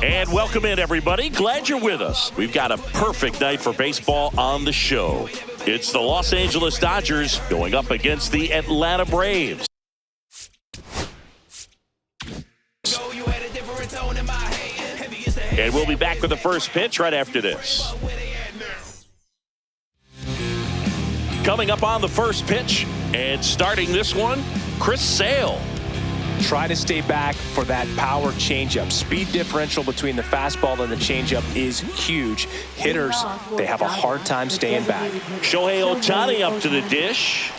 And welcome in, everybody. Glad you're with us. We've got a perfect night for baseball on the show. It's the Los Angeles Dodgers going up against the Atlanta Braves. And we'll be back with the first pitch right after this. Coming up on the first pitch and starting this one, Chris Sale. Try to stay back for that power changeup. Speed differential between the fastball and the changeup is huge. Hitters, they have a hard time staying back. Shohei Ohtani up to the dish.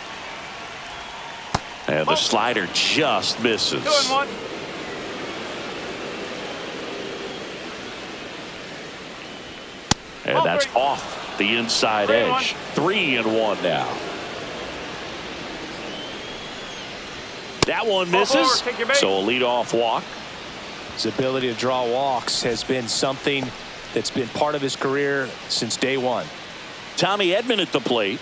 And the slider just misses. And that's off the inside edge. 3-1 now. That one misses, so a leadoff walk. His ability to draw walks has been something that's been part of his career since day one. Tommy Edman at the plate.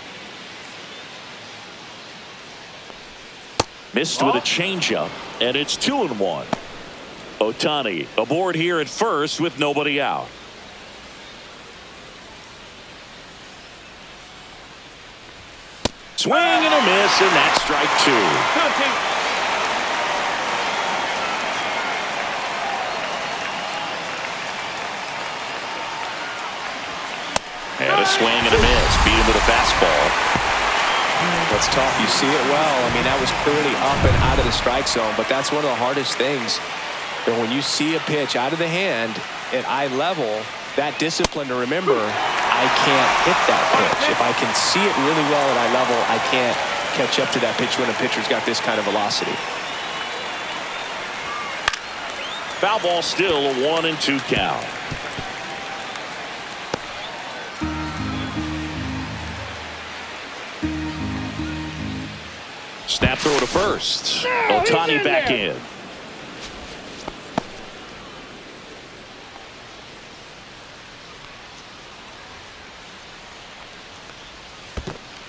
Missed with a changeup, and it's 2-1. Ohtani aboard here at first with nobody out. Swing and a miss, and that's strike two. And a swing and a miss. Beat him with a fastball. That's tough. You see it well. I mean, that was clearly up and out of the strike zone, but that's one of the hardest things. And when you see a pitch out of the hand at eye level, that discipline to remember, I can't hit that pitch. If I can see it really well at eye level, I can't catch up to that pitch when a pitcher's got this kind of velocity. Foul ball, still a 1-2 count. Snap throw to first. Ohtani back in.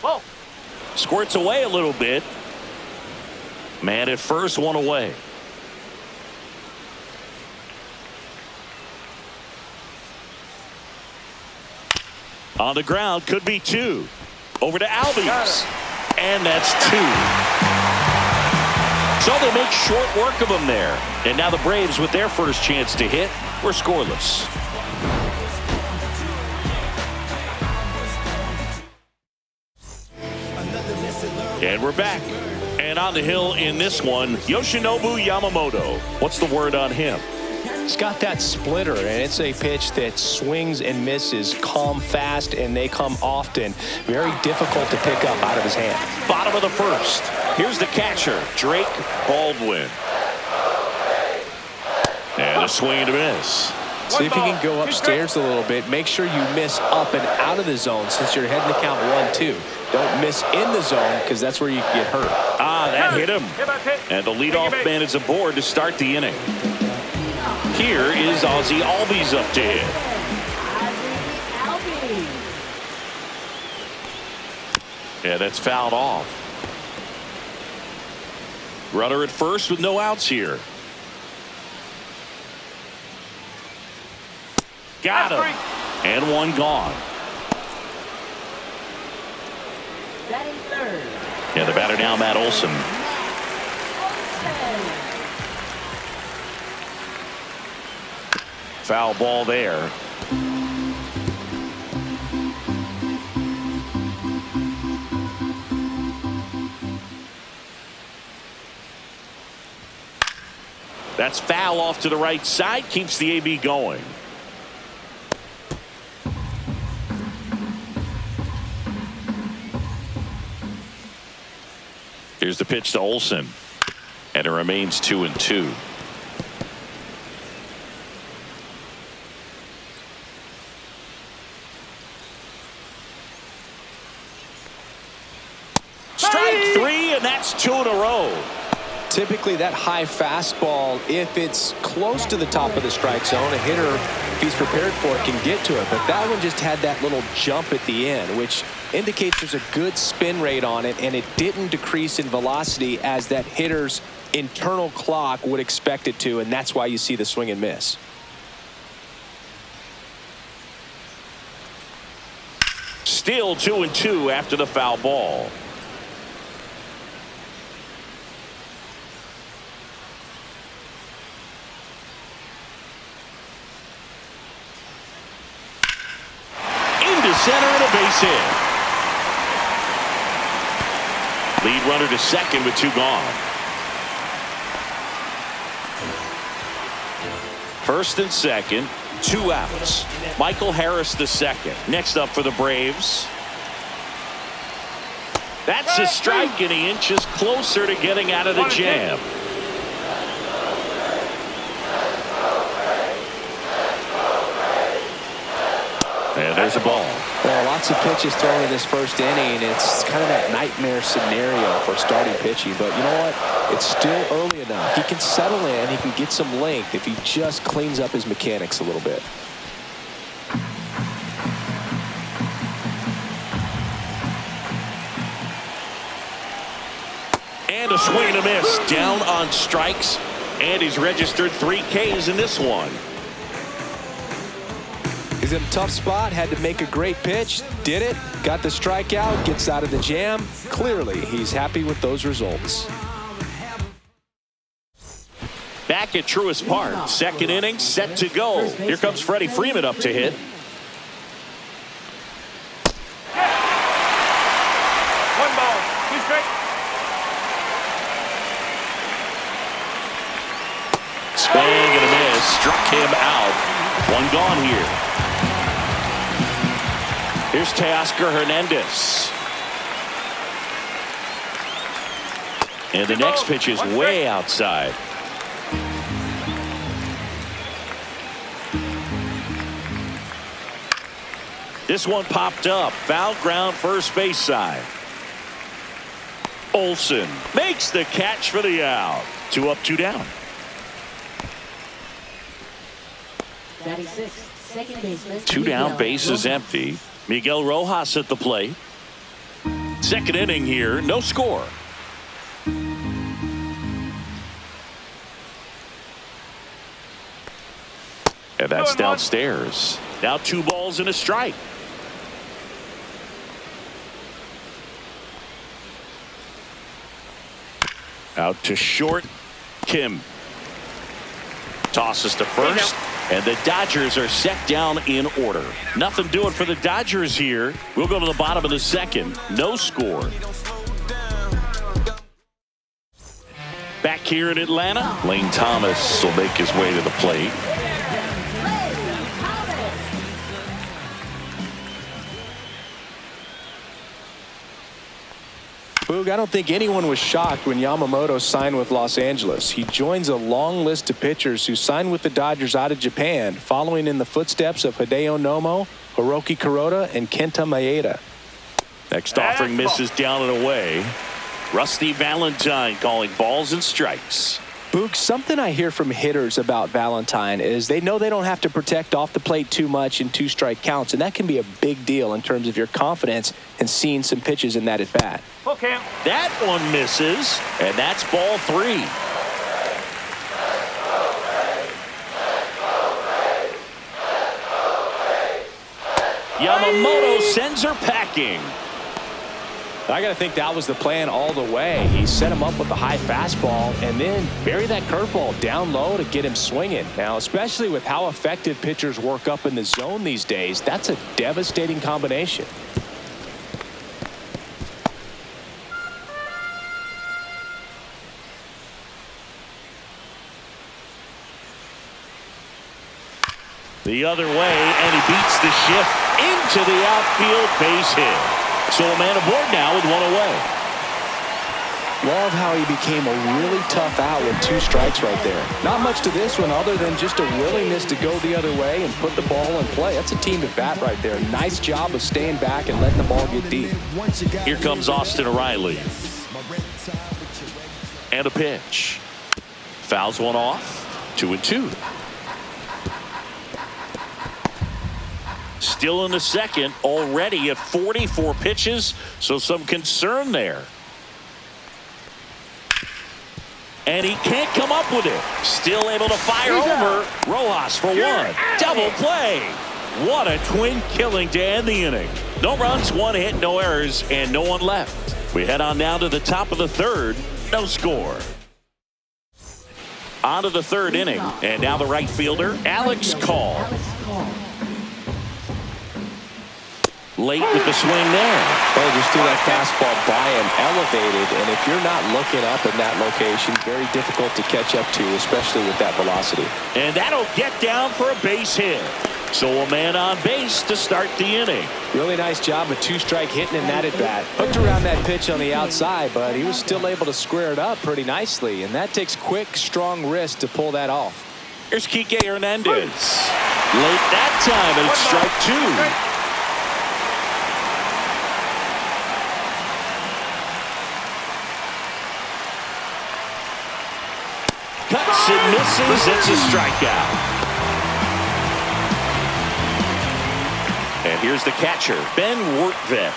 Whoa. Squirts away a little bit. Man at first, one away. On the ground, could be two. Over to Albies. And that's two. So they make short work of him there. And now the Braves, with their first chance to hit, were scoreless. And we're back. And on the hill in this one, Yoshinobu Yamamoto. What's the word on him? He's got that splitter, and it's a pitch that swings and misses, come fast, and they come often. Very difficult to pick up out of his hand. Bottom of the first. Here's the catcher, Drake Baldwin. And a swing and a miss. See if you can go upstairs a little bit. Make sure you miss up and out of the zone since you're heading to count 1-2. Don't miss in the zone because that's where you can get hurt. Ah, that hit him. And the leadoff man is aboard to start the inning. Here is Ozzie Albies up to hit. Yeah, that's fouled off. Runner at first with no outs here. Got him. And one gone. Yeah, the batter now, Matt Olson. Foul ball there. That's foul off to the right side. Keeps the AB going. Here's the pitch to Olson. And it remains 2-2. Strike three, and that's two in a row. Typically that high fastball, if it's close to the top of the strike zone, a hitter, if he's prepared for it, can get to it. But that one just had that little jump at the end, which indicates there's a good spin rate on it, and it didn't decrease in velocity as that hitter's internal clock would expect it to, and that's why you see the swing and miss. Still 2-2 after the foul ball. Into center and a base hit. Lead runner to second with 2 gone. First and second, 2 outs. Michael Harris the second. Next up for the Braves. That's a strike, and he inches closer to getting out of the jam. And there's a ball. Well, lots of pitches thrown in this first inning. It's kind of that nightmare scenario for starting pitching. But you know what? It's still early enough. He can settle in. He can get some length if he just cleans up his mechanics a little bit. And a swing and a miss. Down on strikes. And he's registered 3 Ks in this one. He's in a tough spot, had to make a great pitch, did it, got the strikeout, gets out of the jam. Clearly, he's happy with those results. Back at Truist Park, second inning, set to go. Here comes Freddie Freeman up to hit. One ball, 2 strikes. Swing and a miss, struck him out. 1 gone here. Here's Teoscar Hernandez. And the next pitch is way outside. This one popped up. Foul ground, first base side. Olsen makes the catch for the out. 2 up, 2 down. 36, second baseman. 2 down, base is empty. Miguel Rojas at the plate. Second inning here, no score. And that's downstairs. Now 2 balls and a strike. Out to short. Kim tosses to first. And the Dodgers are set down in order. Nothing doing for the Dodgers here. We'll go to the bottom of the second. No score. Back here in Atlanta, Lane Thomas will make his way to the plate. Boog, I don't think anyone was shocked when Yamamoto signed with Los Angeles. He joins a long list of pitchers who signed with the Dodgers out of Japan, following in the footsteps of Hideo Nomo, Hiroki Kuroda, and Kenta Maeda. Next offering misses down and away. Rusty Valentine calling balls and strikes. Boog, something I hear from hitters about Valentine is they know they don't have to protect off the plate too much in 2-strike counts, and that can be a big deal in terms of your confidence in seeing some pitches in that at-bat. Okay. That one misses, and that's ball 3. Yamamoto sends her packing. I got to think that was the plan all the way. He set him up with the high fastball and then bury that curveball down low to get him swinging. Now, especially with how effective pitchers work up in the zone these days, that's a devastating combination. The other way, and he beats the shift into the outfield, base hit. So a man aboard now with 1 away. Love how he became a really tough out with 2 strikes right there. Not much to this one other than just a willingness to go the other way and put the ball in play. That's a team at bat right there. Nice job of staying back and letting the ball get deep. Here comes Austin O'Reilly. And a pitch. Fouls one off. 2-2. Still in the second, already at 44 pitches, so some concern there. And he can't come up with it. Still able to fire over. Rojas for 1. Double play. What a twin killing to end the inning. No runs, one hit, no errors, and no one left. We head on now to the top of the third. No score. On to the third inning. And now the right fielder, Alex Call. Late with the swing there. Well, just threw that fastball by him, elevated, and if you're not looking up in that location, very difficult to catch up to, especially with that velocity. And that'll get down for a base hit. So a man on base to start the inning. Really nice job of two-strike hitting in that at-bat. Hooked around that pitch on the outside, but he was still able to square it up pretty nicely, and that takes quick, strong wrist to pull that off. Here's Kike Hernandez. Late that time, and it's strike two. Cuts and misses. It's a strikeout. And here's the catcher, Ben Wertvet.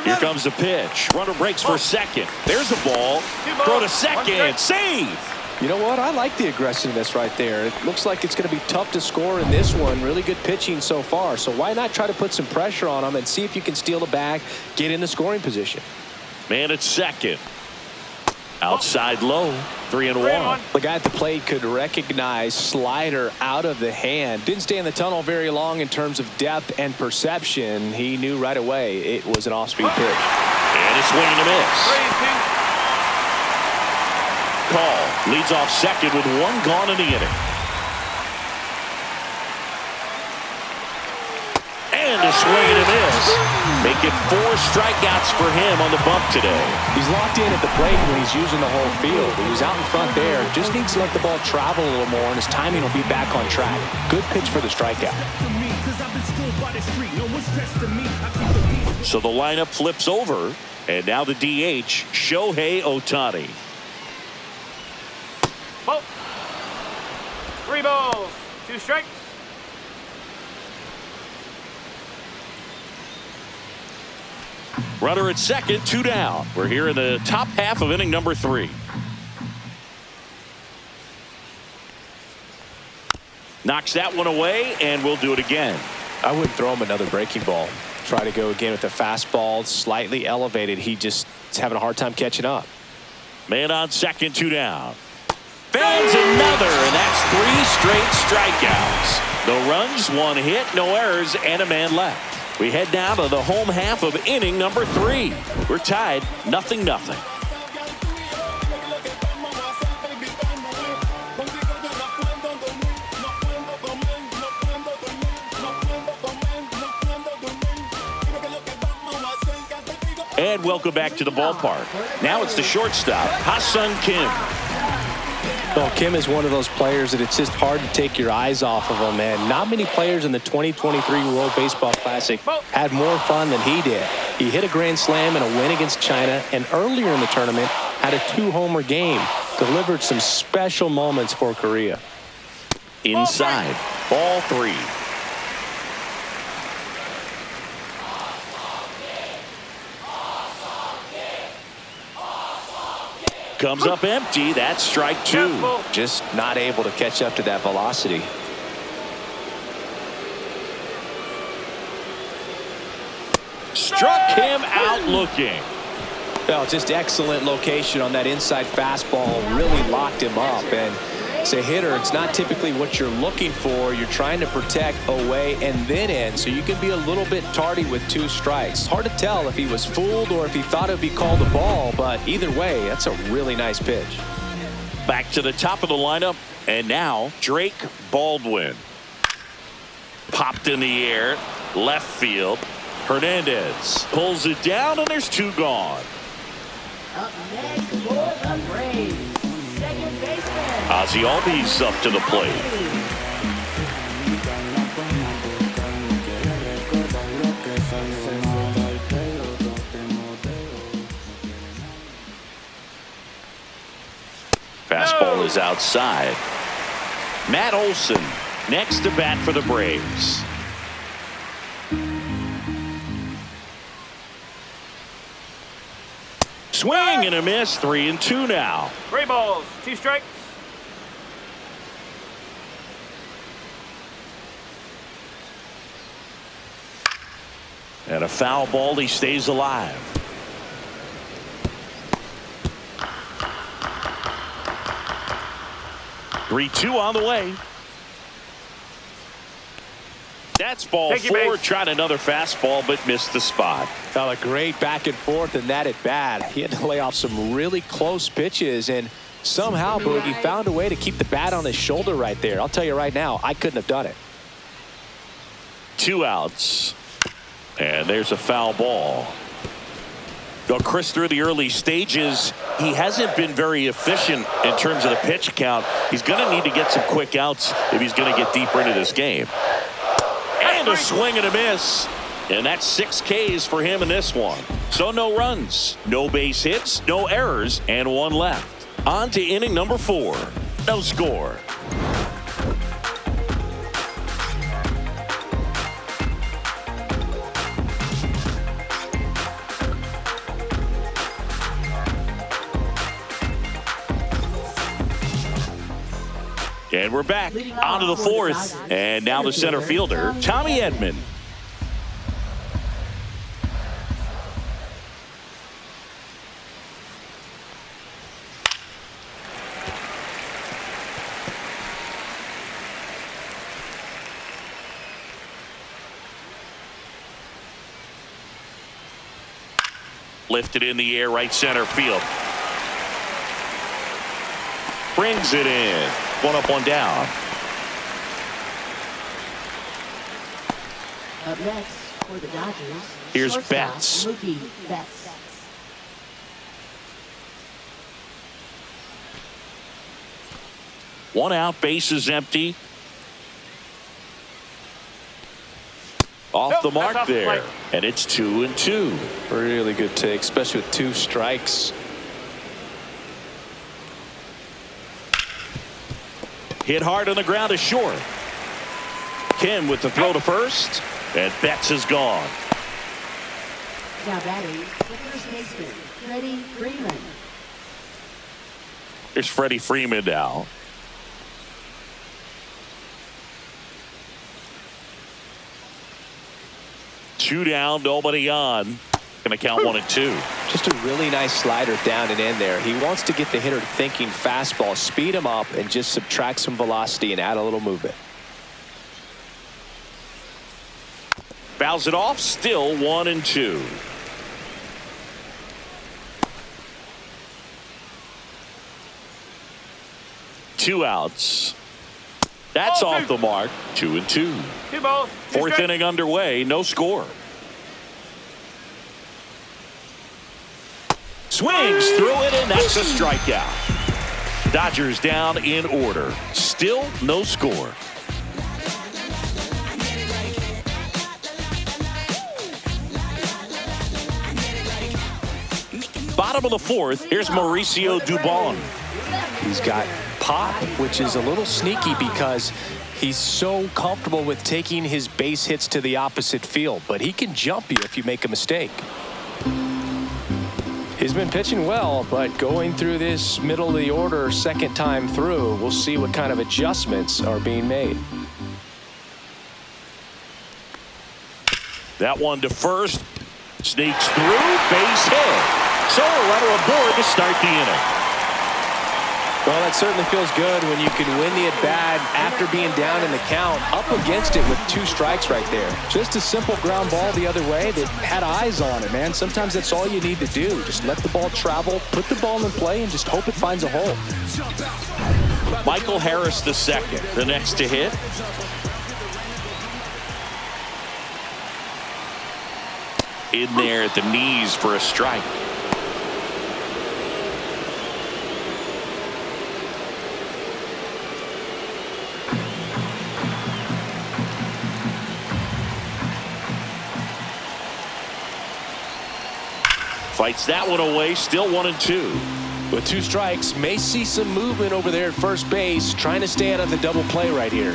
Here comes the pitch. Runner breaks for second. There's the ball. Throw to second. Save. You know what? I like the aggressiveness right there. It looks like it's going to be tough to score in this one. Really good pitching so far. So why not try to put some pressure on him and see if you can steal the bag, get in the scoring position. Man at second. Outside low. 3-1. The guy at the plate could recognize slider out of the hand. Didn't stay in the tunnel very long in terms of depth and perception. He knew right away it was an off-speed pitch. And a swing and a miss. Call leads off second with one gone in the inning. And a swing and a miss. Make it 4 strikeouts for him on the bump today. He's locked in at the plate when he's using the whole field. He was out in front there. Just needs to let the ball travel a little more, and his timing will be back on track. Good pitch for the strikeout. So the lineup flips over, and now the DH, Shohei Ohtani. 3 balls, 2 strikes. Runner at second, 2 down. We're here in the top half of inning number 3. Knocks that one away, and we'll do it again. I wouldn't throw him another breaking ball. Try to go again with the fastball, slightly elevated. He just is having a hard time catching up. Man on second, 2 down. Fans another, and that's 3 straight strikeouts. No runs, 1 hit, no errors, and a man left. We head now to the home half of inning number 3. We're tied 0-0. And welcome back to the ballpark. Now it's the shortstop, Ha-Seong Kim. Well, Kim is one of those players that it's just hard to take your eyes off of him, and not many players in the 2023 World Baseball Classic had more fun than he did. He hit a grand slam in a win against China, and earlier in the tournament had a 2-homer game. Delivered some special moments for Korea. Inside, ball 3. Comes up empty. That's strike 2. Just not able to catch up to that velocity. Struck him out looking. Well, just excellent location on that inside fastball. Really locked him up. And as a hitter, it's not typically what you're looking for. You're trying to protect away and then in, so you can be a little bit tardy with 2 strikes. It's hard to tell if he was fooled or if he thought it would be called a ball, but either way, that's a really nice pitch. Back to the top of the lineup, and now Drake Baldwin. Popped in the air, left field. Hernandez pulls it down, and there's 2 gone. Up next for the Braves, second baseman Ozzie Albies up to the plate. Fastball is outside. Matt Olson next to bat for the Braves. Swing and a miss. 3-2 now. 3 balls, 2 strikes. And a foul ball. He stays alive. Three-two on the way. That's ball Take your four. base. Tried another fastball, but missed the spot. Well, a great back and forth in that at bat. He had to lay off some really close pitches, and somehow Boogie found a way to keep the bat on his shoulder right there. I'll tell you right now, I couldn't have done it. 2 outs. And there's a foul ball. Well, Chris, through the early stages, he hasn't been very efficient in terms of the pitch count. He's going to need to get some quick outs if he's going to get deeper into this game. And a swing and a miss. And that's 6 Ks for him in this one. So no runs, no base hits, no errors, and 1 left. On to inning number 4. No score. And we're back onto the 4th. And now the center fielder, Tommy Edman. Lifted in the air, right center field. Brings it in. 1 up, 1 down. Up next for the Dodgers. Here's shortstop, Betts. Mookie Betts. One out, base is empty. Off Nope, the that's mark off the there. plate. And it's 2-2. Really good take, especially with 2 strikes. Hit hard on the ground is short. Kim with the throw to first. And Betts is gone. Now batting, the first baseman, Freddie Freeman. Here's Freddie Freeman now. Two down, nobody on. Gonna count 1 and 2. Just a really nice slider down and in there. He wants to get the hitter thinking fastball, speed him up, and just subtract some velocity and add a little movement. Fouls it off, still 1 and 2. Two outs. That's Ball off two. the mark. 2 and 2. 2 balls. 2 4th strikes. inning underway, no score. Swings through it, and that's a strikeout. Dodgers down in order. Still no score. Bottom of the 4th, here's Mauricio Dubon. He's got pop, which is a little sneaky because he's so comfortable with taking his base hits to the opposite field, but he can jump you if you make a mistake. He's been pitching well, but going through this middle of the order second time through, we'll see what kind of adjustments are being made. That one to first. Sneaks through, base hit. So a runner aboard to start the inning. Well, that certainly feels good when you can win the at-bat after being down in the count, up against it with 2 strikes right there. Just a simple ground ball the other way that had eyes on it, man. Sometimes that's all you need to do. Just let the ball travel, put the ball in play, and just hope it finds a hole. Michael Harris II, the next to hit. In there at the knees for a strike. Fights that one away, still 1 and 2. With 2 strikes, may see some movement over there at first base, trying to stay out of the double play right here.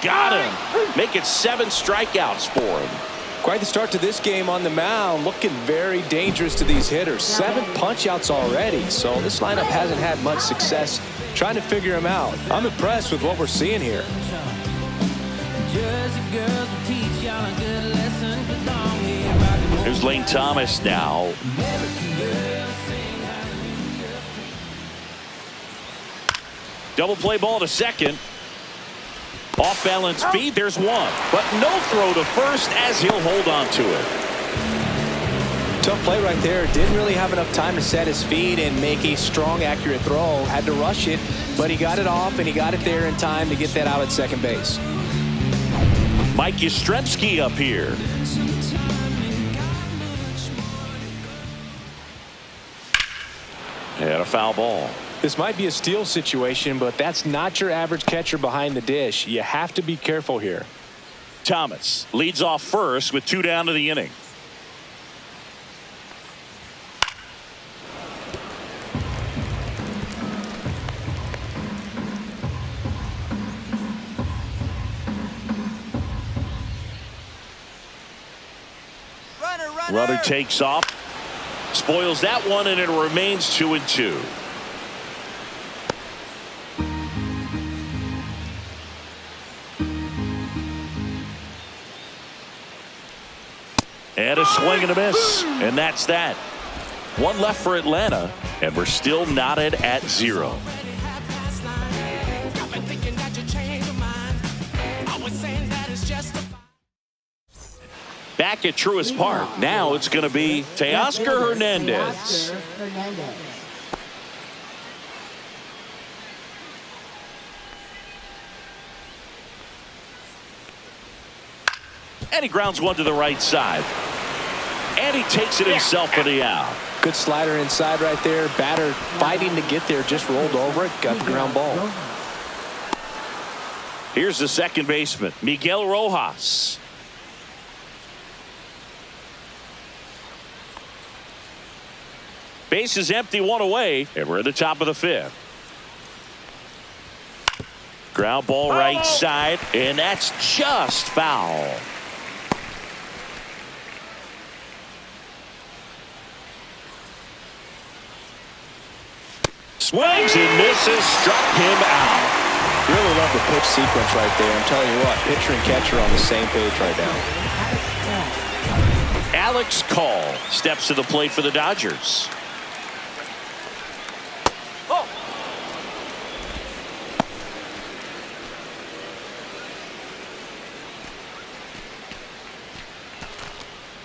Got him. Make it 7 strikeouts for him. Quite the start to this game on the mound, looking very dangerous to these hitters. 7 punch outs already, so this lineup hasn't had much success trying to figure him out. I'm impressed with what we're seeing here. Here's Lane Thomas now. Double play ball to second. Off balance feed. There's one. But no throw to first as he'll hold on to it. Tough play right there. Didn't really have enough time to set his feet and make a strong, accurate throw. Had to rush it, but he got it off and he got it there in time to get that out at second base. Mike Yastrzemski up here. And a foul ball. This might be a steal situation, but that's not your average catcher behind the dish. You have to be careful here. Thomas leads off first with 2 down to the inning. Runner takes off, spoils that one, and it remains 2-2. And a swing and a miss, and that's that. One left for Atlanta, and we're still knotted at 0. Back at Truist Park. Now it's going to be Teoscar Hernandez. And he grounds one to the right side. And he takes it himself for the out. Good slider inside right there. Batter fighting to get there. Just rolled over it. Got the ground ball. Here's the second baseman, Miguel Rojas. Base is empty, 1 away, and we're at the top of the 5th. Ground ball right side, and that's just foul. Swings and misses, struck him out. Really love the pitch sequence right there. I'm telling you what, pitcher and catcher on the same page right now. Alex Call steps to the plate for the Dodgers.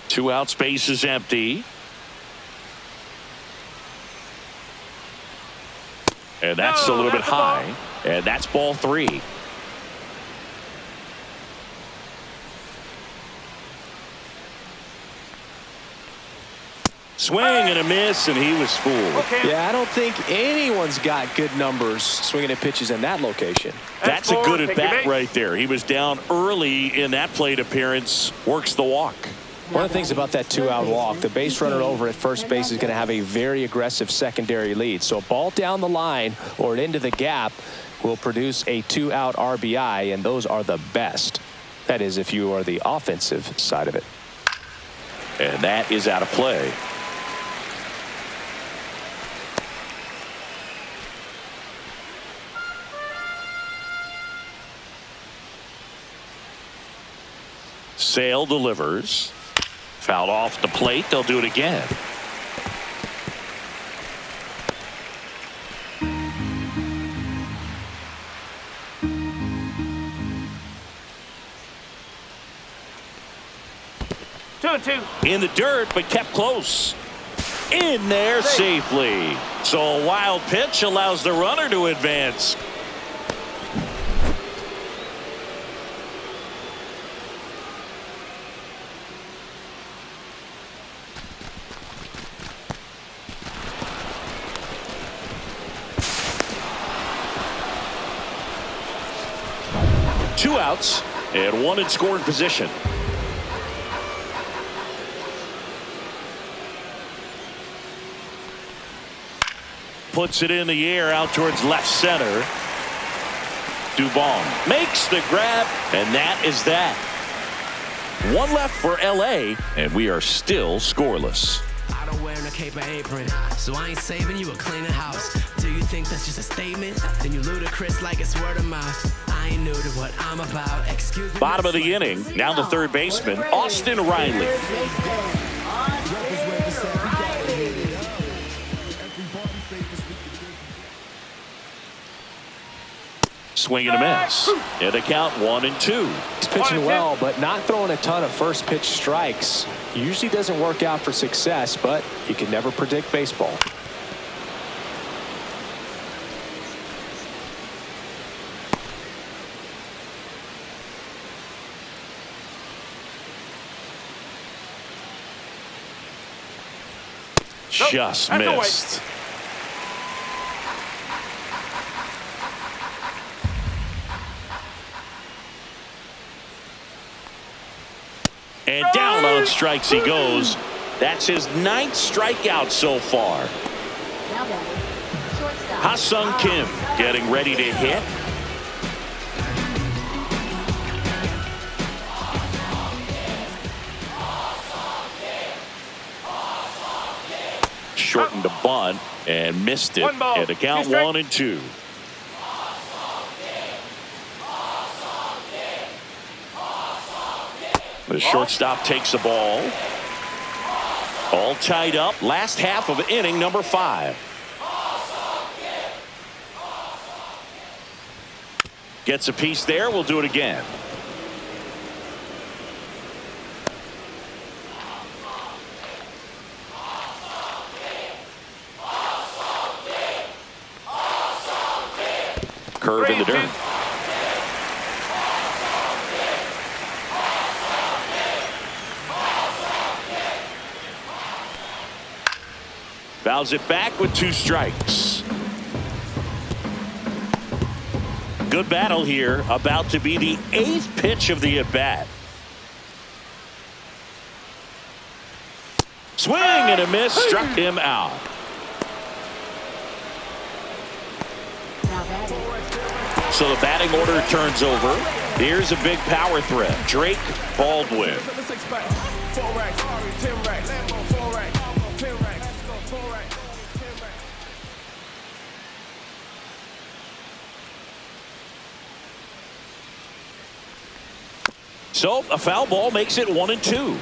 Two out, space is empty. And that's a little bit high. And that's ball 3. Swing and a miss, and he was fooled. Yeah, I don't think anyone's got good numbers swinging at pitches in that location. That's a good at bat right there. He was down early in that plate appearance. Works the walk. One of the things about that 2-out walk, the base runner over at first base is going to have a very aggressive secondary lead. So a ball down the line or into the gap will produce a 2-out RBI, and those are the best. That is, if you are the offensive side of it. And that is out of play. Sale delivers. Fouled off the plate. They'll do it again. Two. In the dirt, but kept close. In there safely. So a wild pitch allows the runner to advance. Two outs and one in scoring position. Puts it in the air out towards left center. Dubon makes the grab, and that is that. One left for LA, and we are still scoreless. wearing a cape or apron. So I ain't saving you a cleaner house. Do you think that's just a statement? Then you ludicrous like it's word of mouth. I ain't new to what I'm about. Excuse me. Bottom of the inning. Now the third baseman, Austin Riley. Swing and a miss. And the count 1-2. He's pitching well, but not throwing a ton of first pitch strikes. Usually doesn't work out for success, but you can never predict baseball. Just missed. And down on strikes he goes. That's his 9th strikeout so far. Ha-Sung Kim getting ready to hit. Shortened the bunt and missed it. And the count 1-2. The shortstop takes the ball. All tied up. Last half of inning number 5. Gets a piece there. We'll do it again. Curve in the dirt. Fouls it back with 2 strikes. Good battle here. About to be the 8th pitch of the at-bat. Swing and a miss. Struck him out. So the batting order turns over. Here's a big power threat. Drake Baldwin. So a foul ball makes it 1-2.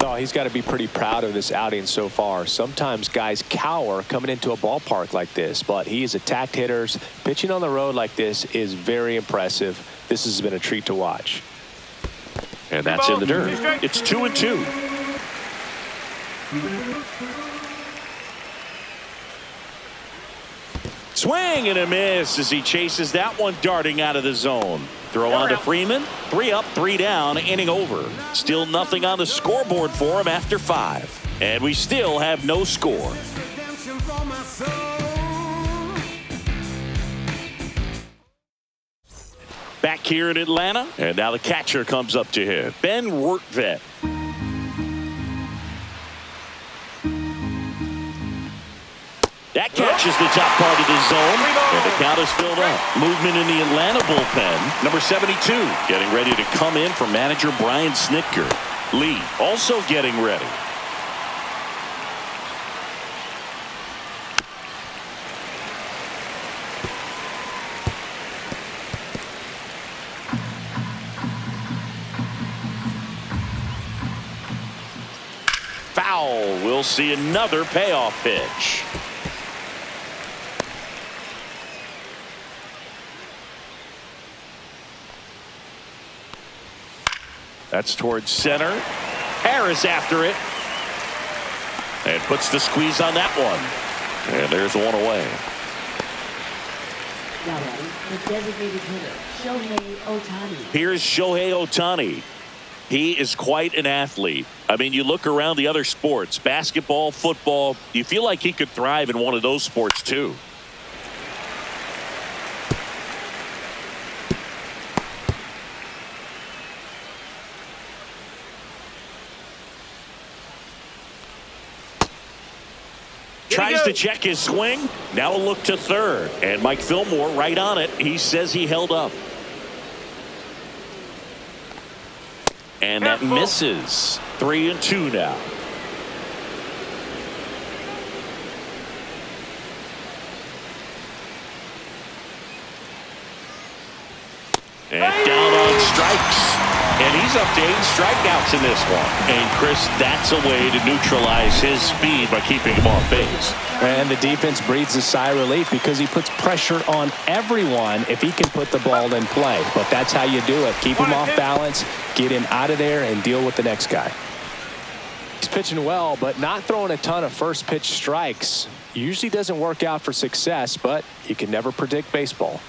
Oh, he's got to be pretty proud of this outing so far. Sometimes guys cower coming into a ballpark like this, but he has attacked hitters. Pitching on the road like this is very impressive. This has been a treat to watch. And that's in the dirt. It's 2-2. Swing and a miss as he chases that one darting out of the zone. Throw on to Freeman. 3 up, 3 down, inning over. Still nothing on the scoreboard for him after 5. And we still have no score. Back here in Atlanta, and now the catcher comes up to him. Ben Rortvedt. That catches the top part of the zone, and the count is filled up. Movement in the Atlanta bullpen. Number 72 getting ready to come in for manager Brian Snitker. Lee also getting ready. Foul. We'll see another payoff pitch. That's towards center. Harris after it. And puts the squeeze on that one. And there's one away. Now the designated hitter, Shohei Ohtani. Here's Shohei Ohtani. He is quite an athlete. I mean, you look around the other sports, basketball, football, you feel like he could thrive in one of those sports too. Tries to check his swing. Now a look to third. And Mike Fillmore right on it. He says he held up. And that misses. 3-2 now. He's up to 8 strikeouts in this one. And, Chris, that's a way to neutralize his speed by keeping him off base. And the defense breathes a sigh of relief because he puts pressure on everyone if he can put the ball in play. But that's how you do it. Keep him off balance, get him out of there, and deal with the next guy. He's pitching well, but not throwing a ton of first pitch strikes. Usually doesn't work out for success, but you can never predict baseball.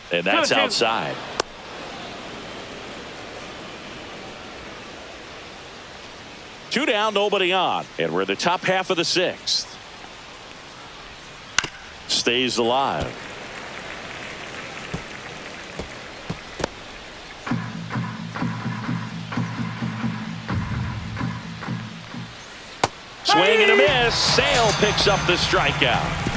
And that's outside. Two down, nobody on. And we're in the top half of the 6th. Stays alive. Swing and a miss. Sale picks up the strikeout.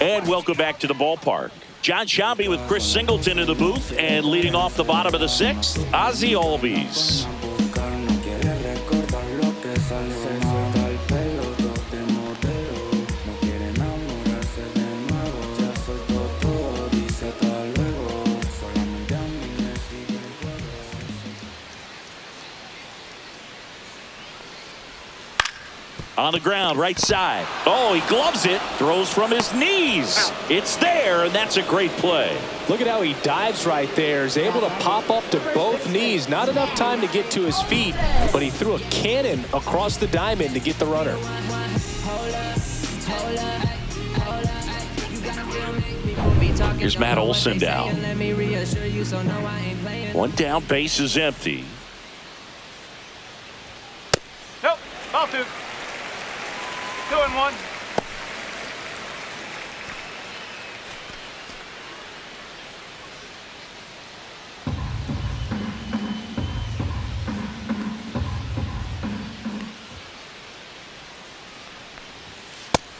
And welcome back to the ballpark. John Shelby with Chris Singleton in the booth, and leading off the bottom of the 6th, Ozzie Albies. On the ground, right side. Oh, he gloves it. Throws from his knees. It's there, and that's a great play. Look at how he dives right there. Is able to pop up to both knees. Not enough time to get to his feet, but he threw a cannon across the diamond to get the runner. Here's Matt Olson down. One down, base is empty. Nope, ball 2. 2-1.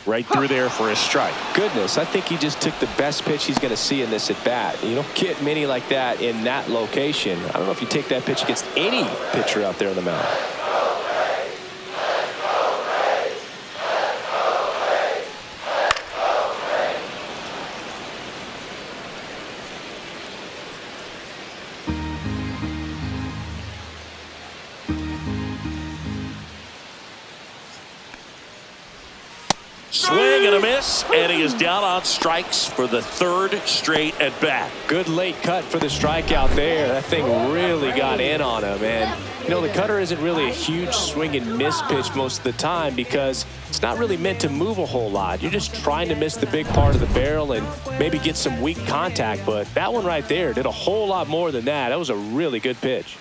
Right through there for a strike. Goodness, I think he just took the best pitch he's going to see in this at bat. You don't get many like that in that location. I don't know if you take that pitch against any pitcher out there on the mound. Swing and a miss, and he is down on strikes for the 3rd straight at bat. Good late cut for the strikeout there. That thing really got in on him. And, you know, the cutter isn't really a huge swing and miss pitch most of the time because it's not really meant to move a whole lot. You're just trying to miss the big part of the barrel and maybe get some weak contact. But that one right there did a whole lot more than that. That was a really good pitch.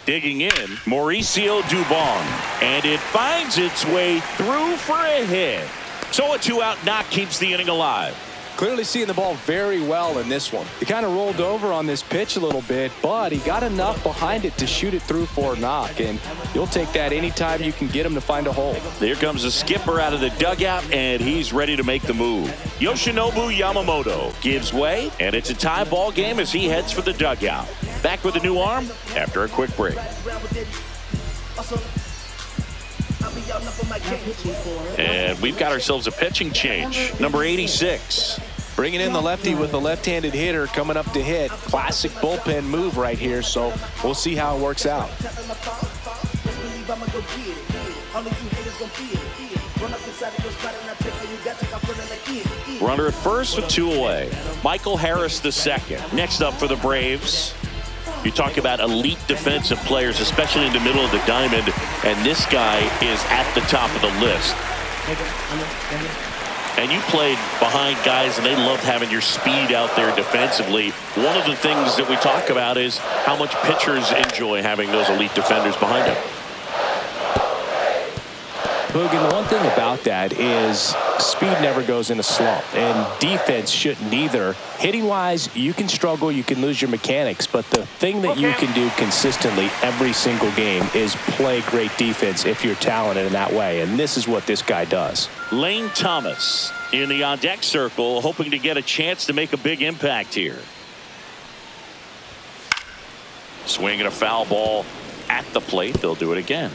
Digging in, Mauricio Dubon, and it finds its way through for a hit. So a 2-out knock keeps the inning alive. Clearly seeing the ball very well in this one. He kind of rolled over on this pitch a little bit, but he got enough behind it to shoot it through for a knock, and you'll take that anytime you can get him to find a hole. There comes the skipper out of the dugout, and he's ready to make the move. Yoshinobu Yamamoto gives way, and it's a tie ball game as he heads for the dugout. Back with a new arm after a quick break. And we've got ourselves a pitching change. Number 86. Bringing in the lefty with a left-handed hitter coming up to hit. Classic bullpen move right here, so we'll see how it works out. Runner at first with 2 away. Michael Harris II. Next up for the Braves. You talk about elite defensive players, especially in the middle of the diamond, and this guy is at the top of the list. And you played behind guys, and they loved having your speed out there defensively. One of the things that we talk about is how much pitchers enjoy having those elite defenders behind them. Boog, and the one thing about that is speed never goes in a slump, and defense shouldn't either. Hitting-wise, you can struggle, you can lose your mechanics, but the thing that you can do consistently every single game is play great defense if you're talented in that way, and this is what this guy does. Lane Thomas in the on-deck circle, hoping to get a chance to make a big impact here. Swinging a foul ball at the plate. They'll do it again.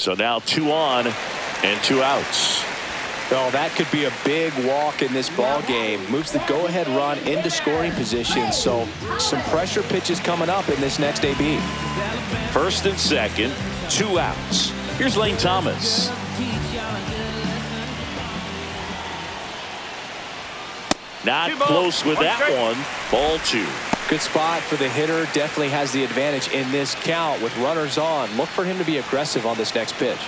So now 2 on and 2 outs. Oh, that could be a big walk in this ball game. Moves the go-ahead run into scoring position. So some pressure pitches coming up in this next AB. First and second, 2 outs. Here's Lane Thomas. Not close with that one. Ball 2. Good spot for the hitter. Definitely has the advantage in this count with runners on. Look for him to be aggressive on this next pitch.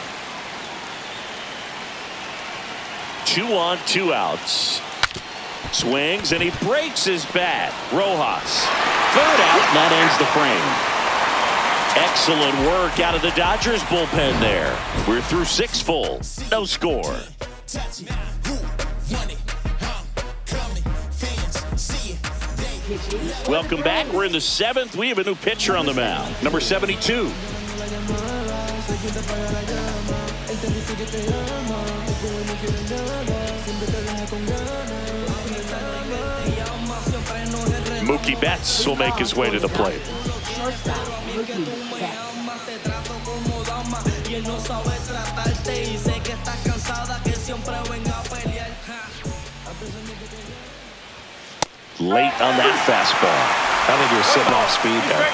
2 on, 2 outs. Swings and he breaks his bat. Rojas. 3rd out, and that ends the frame. Excellent work out of the Dodgers bullpen there. We're through 6 full. No score. Welcome back. We're in the 7th. We have a new pitcher on the mound. Number 72. Mookie Betts will make his way to the plate. Late on that fastball. I think he was sitting off speed there.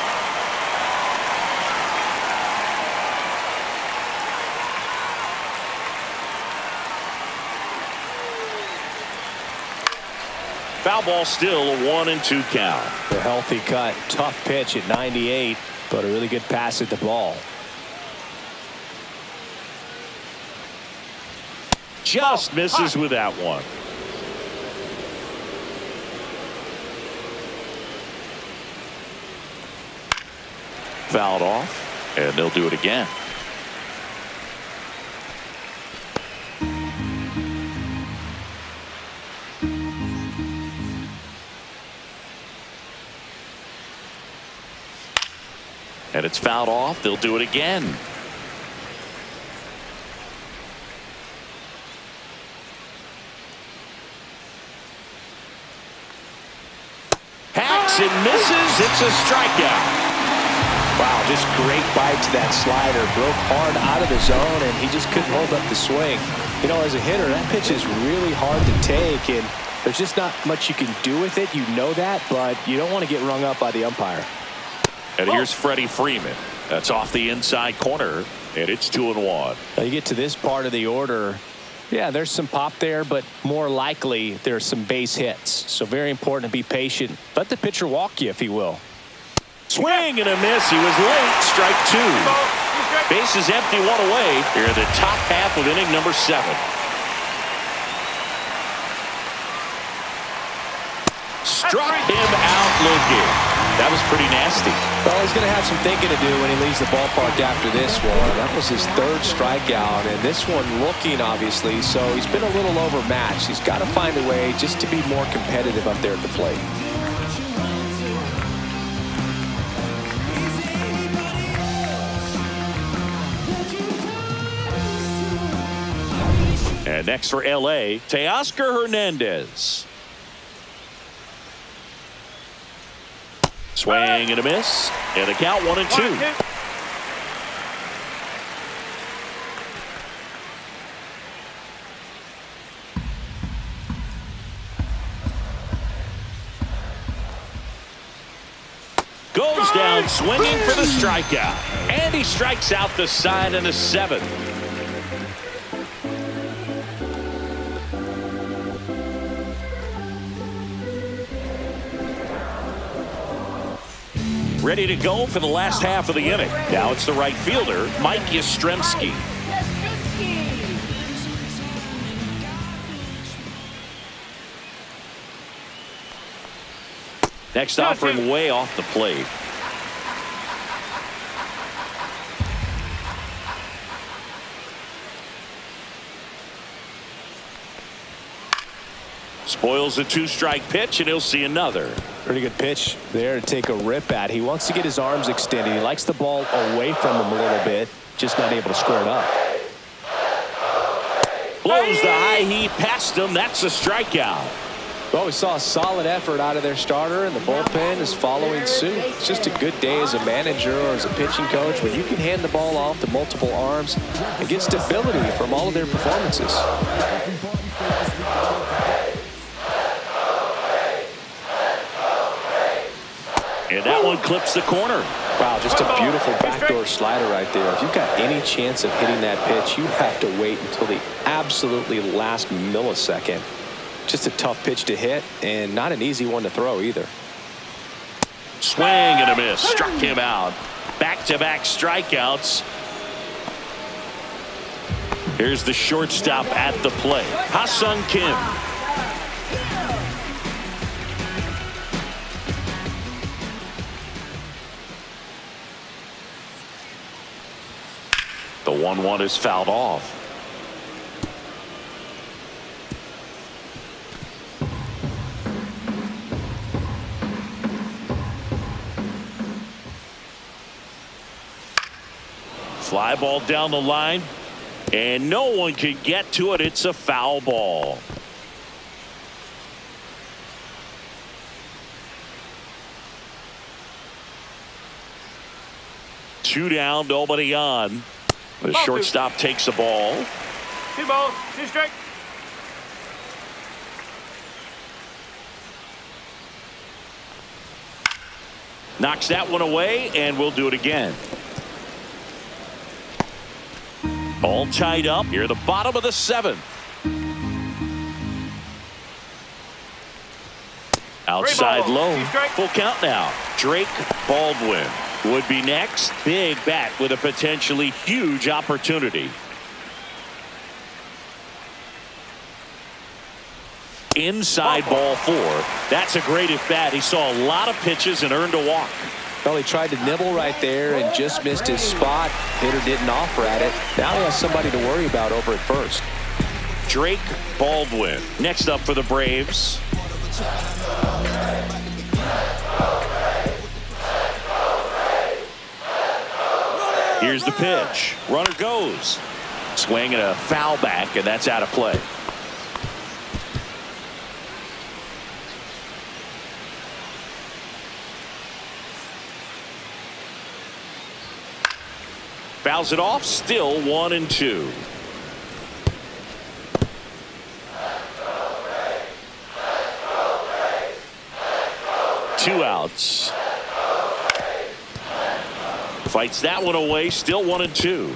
Foul ball, still a 1-2 count. A healthy cut. Tough pitch at 98, but a really good pass at the ball. Just misses with that one. Fouled off, and they'll do it again. And it's fouled off. They'll do it again. Hacks and misses. It's a strikeout. Wow, just great bite to that slider. Broke hard out of the zone, and he just couldn't hold up the swing. You know, as a hitter, that pitch is really hard to take, and there's just not much you can do with it. You know that, but you don't want to get rung up by the umpire. And here's Freddie Freeman. That's off the inside corner, and it's 2-1. Now you get to this part of the order. Yeah, there's some pop there, but more likely there's some base hits. So very important to be patient. Let the pitcher walk you, if he will. Swing and a miss. He was late. Strike 2. Bases empty, 1 away. Here in the top half of inning number 7. Struck him out looking. That was pretty nasty. Well, he's going to have some thinking to do when he leaves the ballpark after this one. That was his 3rd strikeout, and this one looking, obviously, so he's been a little overmatched. He's got to find a way just to be more competitive up there at the plate. And next for L.A., Teoscar Hernandez. Swing and a miss, and the count 1-2. Goes down swinging for the strikeout, and he strikes out the side in the 7th. Ready to go for the last half of the inning. Now it's the right fielder, Mike Yastrzemski. Next offering way off the plate. Spoils the 2-strike pitch, and he'll see another. Pretty good pitch there to take a rip at. He wants to get his arms extended. He likes the ball away from him a little bit, just not able to square it up. Blows the high heat past him. That's a strikeout. Well, we saw a solid effort out of their starter, and the bullpen is following suit. It's just a good day as a manager or as a pitching coach when you can hand the ball off to multiple arms and get stability from all of their performances. And that one clips the corner. Wow, just a beautiful backdoor slider right there. If you've got any chance of hitting that pitch, you have to wait until the absolutely last millisecond. Just a tough pitch to hit, and not an easy one to throw either. Swing and a miss. Struck him out. Back-to-back strikeouts. Here's the shortstop at the plate, Ha-Sung Kim. The 1-1 is fouled off. Fly ball down the line, and no one can get to it. It's a foul ball. Two down, nobody on. The shortstop takes the ball. 2 balls, 2 strikes. Knocks that one away, and we'll do it again. All tied up here at the bottom of the 7th. Outside low. Full count now. Drake Baldwin would be next. Big bat with a potentially huge opportunity. Inside ball 4. That's a great at bat. He saw a lot of pitches and earned a walk. Well, he tried to nibble right there and just missed his spot. Hitter didn't offer at it. Now he has somebody to worry about over at first. Drake Baldwin next up for the Braves. Here's the pitch. Runner goes. Swing and a foul back, and that's out of play. Fouls it off. Still 1-2. Two outs. Fights that one away. Still 1-2.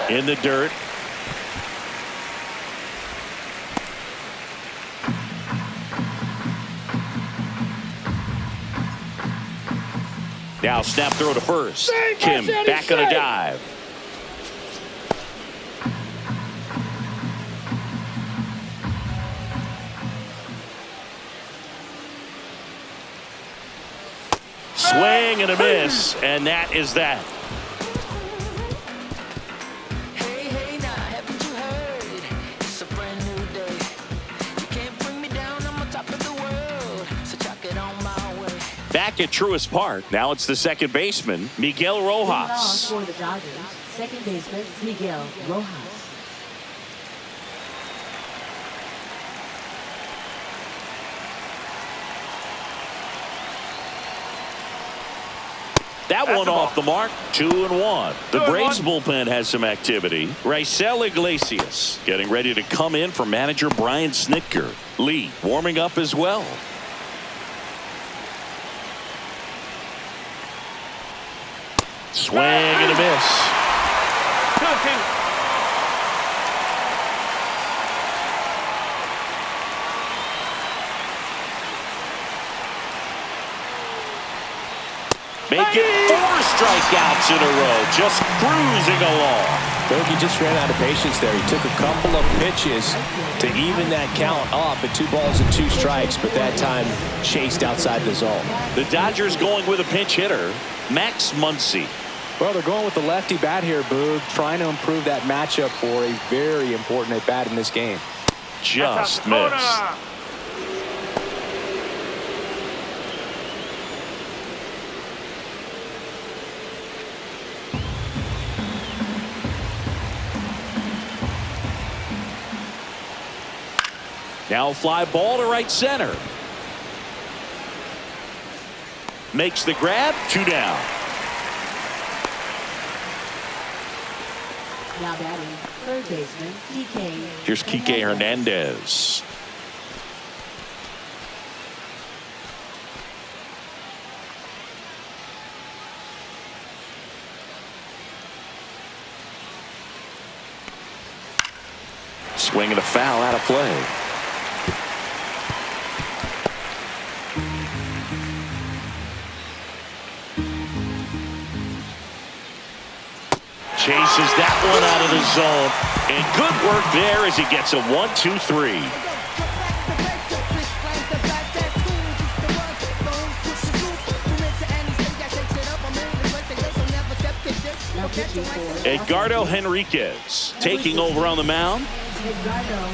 In the dirt. Now snap throw to first. Kim back on a dive. Swing and a miss, and that is that. Back at Truist Park. Now it's the second baseman, Miguel Rojas. For the Dodgers, second baseman Miguel Rojas. That one off the mark. 2-1. The Braves bullpen has some activity. Raisel Iglesias getting ready to come in for manager Brian Snitker. Lee warming up as well. Swing and a miss. 2-2. Make it 4 strikeouts in a row. Just cruising along. Berg, he just ran out of patience there. He took a couple of pitches to even that count up at 2 balls and 2 strikes, but that time chased outside the zone. The Dodgers going with a pinch hitter, Max Muncy. Well, they're going with the lefty bat here, Boog, trying to improve that matchup for a very important at bat in this game. Just missed. Now fly ball to right center. Makes the grab, 2 down. Now batting, third baseman, Kike. Here's Kike Hernandez. Swing and a foul out of play. Chases that one out of the zone, and good work there as he gets a 1-2-3. Edgardo Henriquez taking over on the mound. Edgardo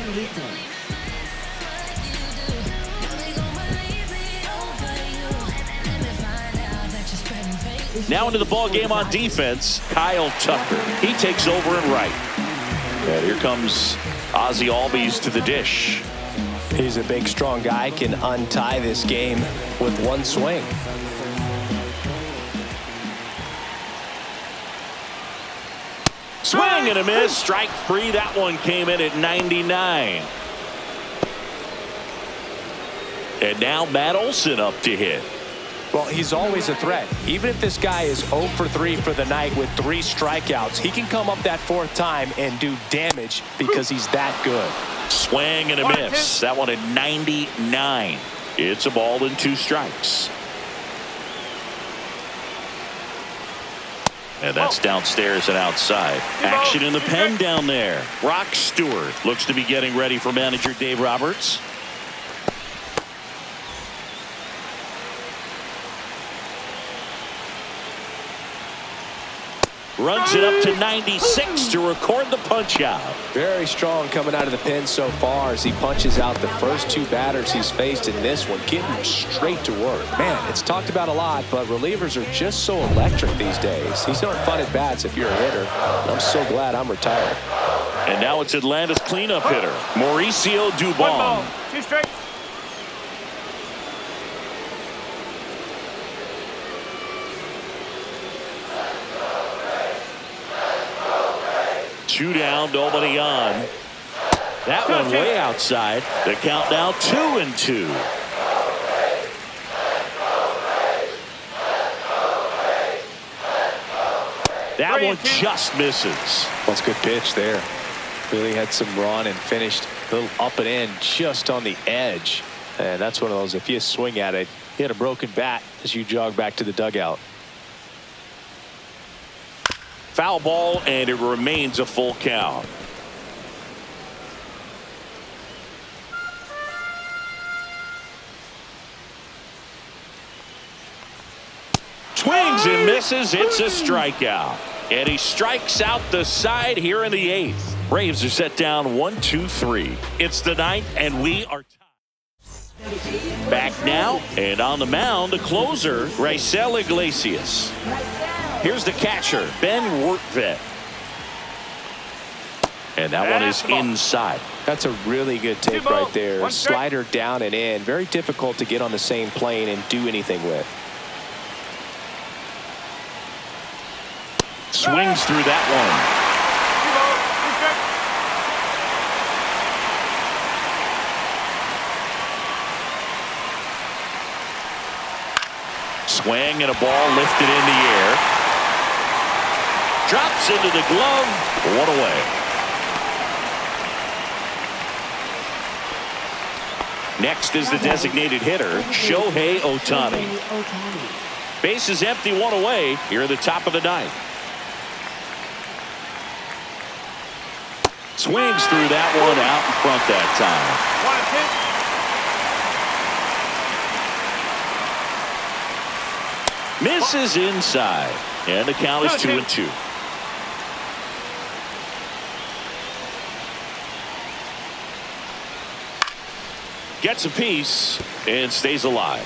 Henriquez. Now into the ball game on defense, Kyle Tucker. He takes over in right. And here comes Ozzie Albies to the dish. He's a big, strong guy, can untie this game with one swing. Swing and a miss. Strike 3. That one came in at 99. And now Matt Olson up to hit. Well, he's always a threat. Even if this guy is 0 for 3 for the night with 3 strikeouts, he can come up that 4th time and do damage because he's that good. Swing and a miss. That one at 99. It's a ball and 2 strikes. And that's downstairs and outside. Action in the pen down there. Rock Stewart looks to be getting ready for manager Dave Roberts. Runs it up to 96 to record the punch out. Very strong coming out of the pen so far as he punches out the first 2 batters he's faced in this one, getting straight to work. Man, it's talked about a lot, but relievers are just so electric these days. These aren't fun at bats if you're a hitter. I'm so glad I'm retired. And now it's Atlanta's cleanup hitter, Mauricio Dubon. 1 ball, 2 strikes. Two down, nobody on. That one way outside. The count now 2-2. That one just misses. That's a good pitch there. Really had some run and finished a little up and in just on the edge. And that's one of those, if you swing at it, you hit a broken bat as you jog back to the dugout. Foul ball, and it remains a full count. Swings and misses. It's a strikeout. And he strikes out the side here in the 8th. Braves are set down 1-2-3. It's the 9th, and we are tied. Back now, and on the mound, the closer, Raisel Iglesias. Here's the catcher, Ben Wertvet. And that one is inside. That's a really good take right there. Slider down and in. Very difficult to get on the same plane and do anything with. Swings through that one. Swing and a ball lifted in the air. Drops into the glove. 1 away. Next is the designated hitter, Shohei Ohtani. Base is empty, 1 away here at the top of the 9th. Swings through that one out in front that time. Misses inside. And the count is 2-2. Gets a piece and stays alive.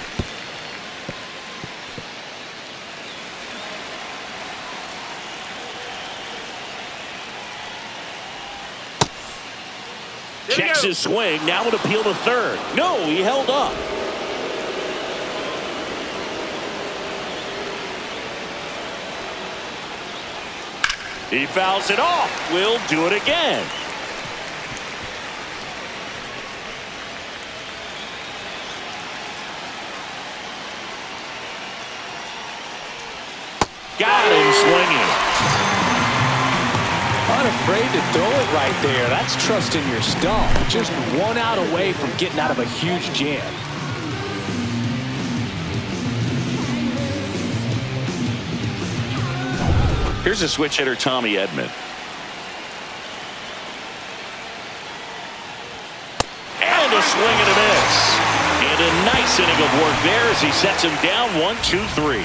Checks his swing. Now would appeal to third. No, he held up. He fouls it off. We'll do it again. Got him swinging. Unafraid to throw it right there. That's trusting your stuff. Just one out away from getting out of a huge jam. Here's a switch hitter, Tommy Edman. And a swing and a miss. And a nice inning of work there as he sets him down 1-2-3.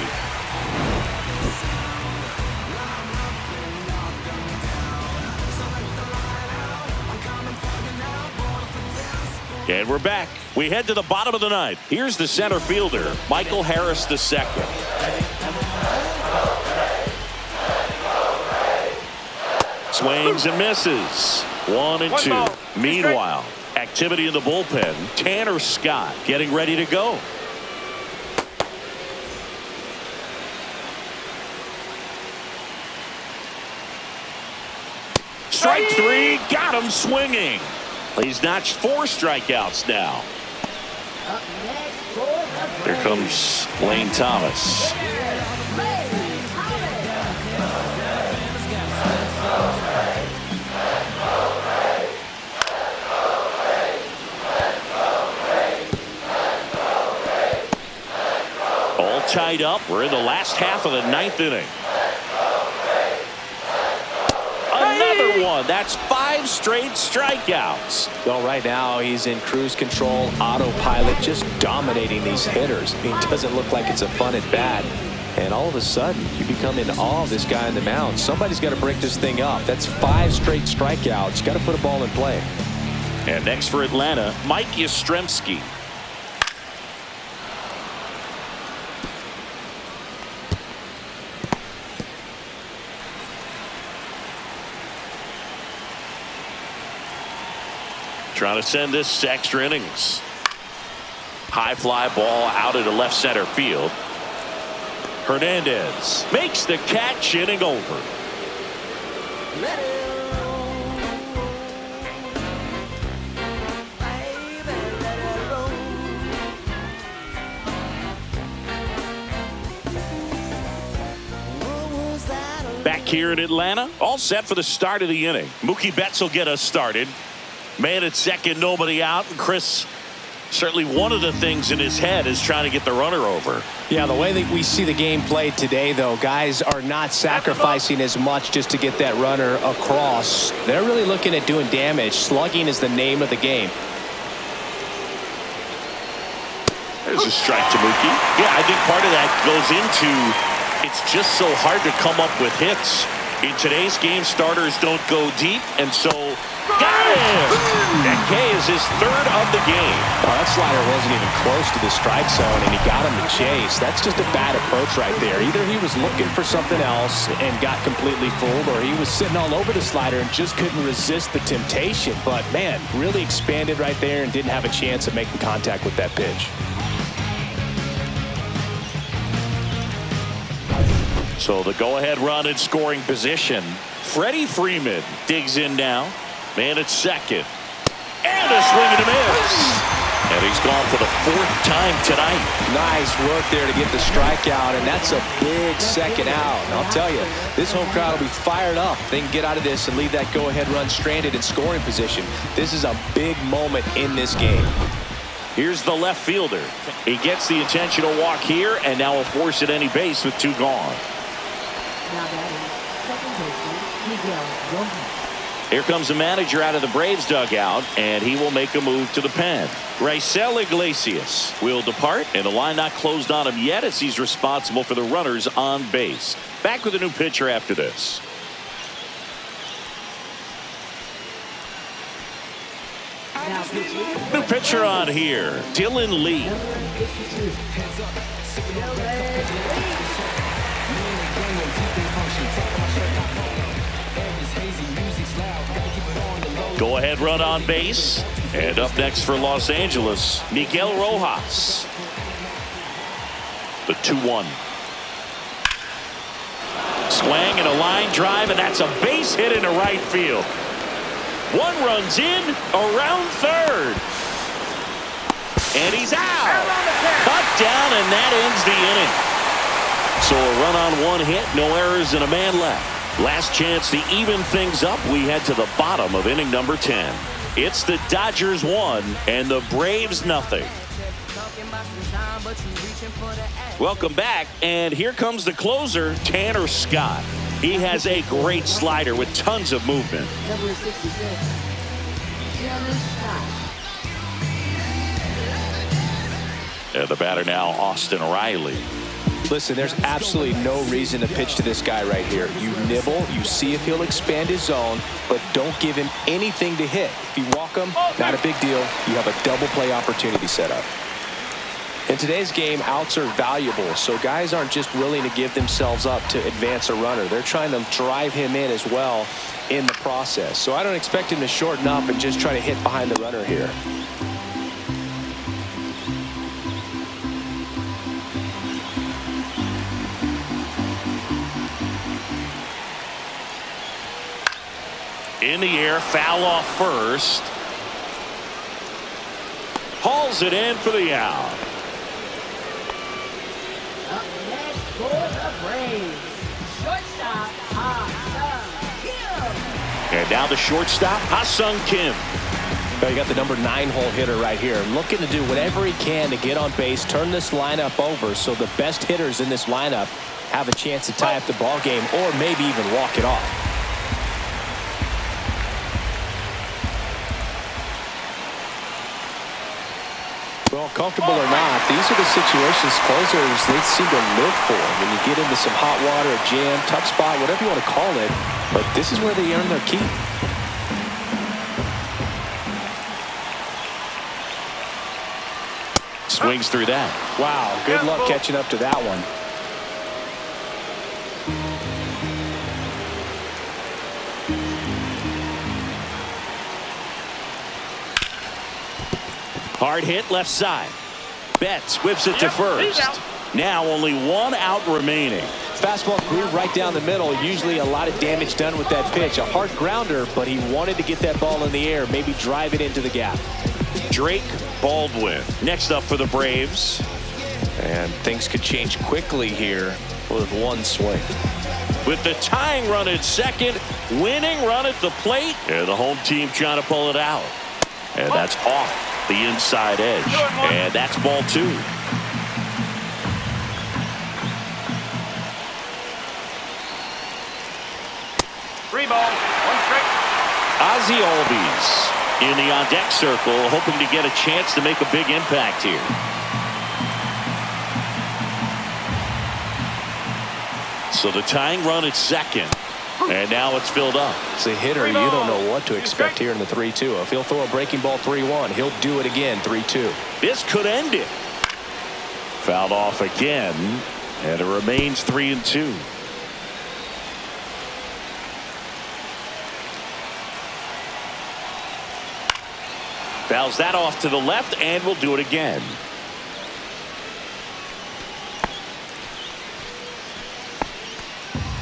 And we're back. We head to the bottom of the ninth. Here's the center fielder, Michael Harris II. Swings and misses. 1-2. Meanwhile, activity in the bullpen. Tanner Scott getting ready to go. Strike three. Got him swinging. He's notched 4 strikeouts now. Up next for the Here comes Lane Thomas. All tied up. We're in the last half of the 9th inning. Another one. That's 5 straight strikeouts. Well, right now he's in cruise control, autopilot, just dominating these hitters. I mean, it doesn't look like it's a fun at bat. And all of a sudden, you become in awe of this guy on the mound. Somebody's got to break this thing up. That's 5 straight strikeouts. Got to put a ball in play. And next for Atlanta, Mike Yastrzemski. Trying to send this to extra innings. High fly ball out into left center field. Hernandez makes the catch, inning over. Back here in Atlanta, all set for the start of the inning. Mookie Betts will get us started. Man at second, nobody out. And Chris, certainly one of the things in his head is trying to get the runner over. Yeah, the way that we see the game played today, though, guys are not sacrificing as much just to get that runner across. They're really looking at doing damage. Slugging is the name of the game. There's a strike to Mookie. Yeah, I think part of that goes into it's just so hard to come up with hits. In today's game, starters don't go deep, and so got him! That K is his 3rd of the game. Oh, that slider wasn't even close to the strike zone, and he got him to chase. That's just a bad approach right there. Either he was looking for something else and got completely fooled, or he was sitting all over the slider and just couldn't resist the temptation. But, man, really expanded right there and didn't have a chance of making contact with that pitch. So the go-ahead run in scoring position. Freddie Freeman digs in now. Man at second. And a swing and a miss. And he's gone for the 4th time tonight. Nice work there to get the strikeout, and that's a big second out. And I'll tell you, this home crowd will be fired up. They can get out of this and leave that go-ahead run stranded in scoring position. This is a big moment in this game. Here's the left fielder. He gets the intentional walk here, and now will force at any base with 2 gone. Now batting, second baseman, Miguel Rojas. Here comes the manager out of the Braves dugout, and he will make a move to the pen. Raisel Iglesias will depart, and the line not closed on him yet as he's responsible for the runners on base. Back with a new pitcher after this. New pitcher on here, Dylan Lee. Go ahead run on base. And up next for Los Angeles, Miguel Rojas. The 2-1. Swing and a line drive, and that's a base hit into right field. One runs in, around third. And he's out. Cut down, and that ends the inning. So a run on one hit, no errors, and a man left. Last chance to even things up. We head to the bottom of inning number 10. It's the Dodgers 1 and the Braves nothing. Welcome back, and here comes the closer, Tanner Scott. He has a great slider with tons of movement. Number 66, Tanner Scott. And the batter now, Austin Riley. Listen, there's absolutely no reason to pitch to this guy right here. You nibble, you see if he'll expand his zone, but don't give him anything to hit. If you walk him, not a big deal. You have a double play opportunity set up. In today's game, outs are valuable, so guys aren't just willing to give themselves up to advance a runner. They're trying to drive him in as well in the process. So I don't expect him to shorten up and just try to hit behind the runner here. In the air, foul off first. Hauls it in for the out. Up next for the Braves, shortstop, Ha-Sung Kim. And now the shortstop, Ha-Sung Kim. You got the number 9 hole hitter right here, looking to do whatever he can to get on base, turn this lineup over so the best hitters in this lineup have a chance to tie up the ball game or maybe even walk it off. Well, comfortable or not, these are the situations closers they seem to live for. When you get into some hot water, a jam, tough spot, whatever you want to call it, but this is where they earn their keep. Swings through that. Wow, good luck catching up to that one. Hard hit left side. Betts whips it to first. Now only one out remaining. Fastball grew right down the middle. Usually a lot of damage done with that pitch. A hard grounder, but he wanted to get that ball in the air, maybe drive it into the gap. Drake Baldwin next up for the Braves. And things could change quickly here with one swing. With the tying run at second, winning run at the plate, and the home team trying to pull it out. And that's off the inside edge. And that's ball 2. 3 balls, 1 strike. Ozzie Albies in the on-deck circle, hoping to get a chance to make a big impact here. So the tying run at second, and now it's filled up. As a hitter, you don't know what to expect here in the 3-2. If he'll throw a breaking ball 3-1, he'll do it again 3-2. This could end it. Fouled off again, and it remains 3-2. Fouls that off to the left, and will do it again.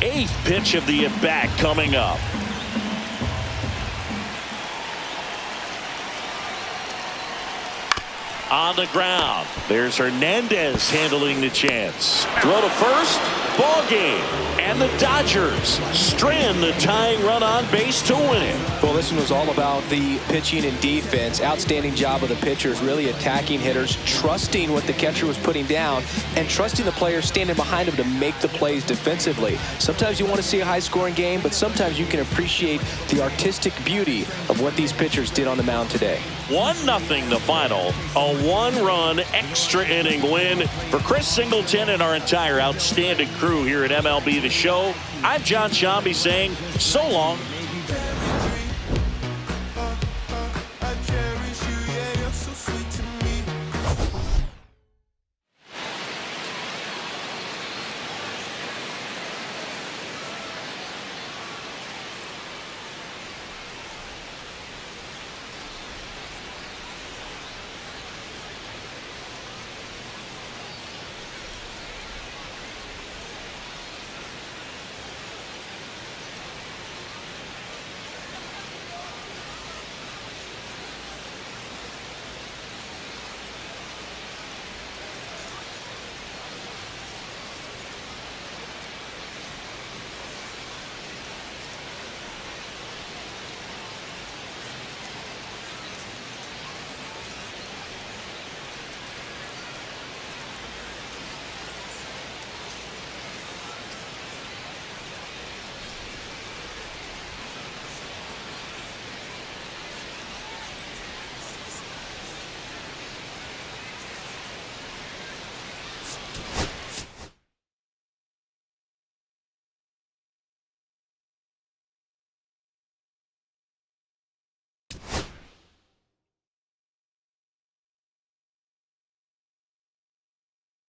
Eighth pitch of the at-bat coming up. On the ground. There's Hernandez handling the chance. Throw to first. Ball game. And the Dodgers strand the tying run on base to win it. Well, this one was all about the pitching and defense. Outstanding job of the pitchers, really attacking hitters, trusting what the catcher was putting down, and trusting the players standing behind him to make the plays defensively. Sometimes you want to see a high-scoring game, but sometimes you can appreciate the artistic beauty of what these pitchers did on the mound today. 1-0 the final. A one-run extra inning win for Chris Singleton and our entire outstanding crew here at MLB The Show. I'm John Shambi saying so long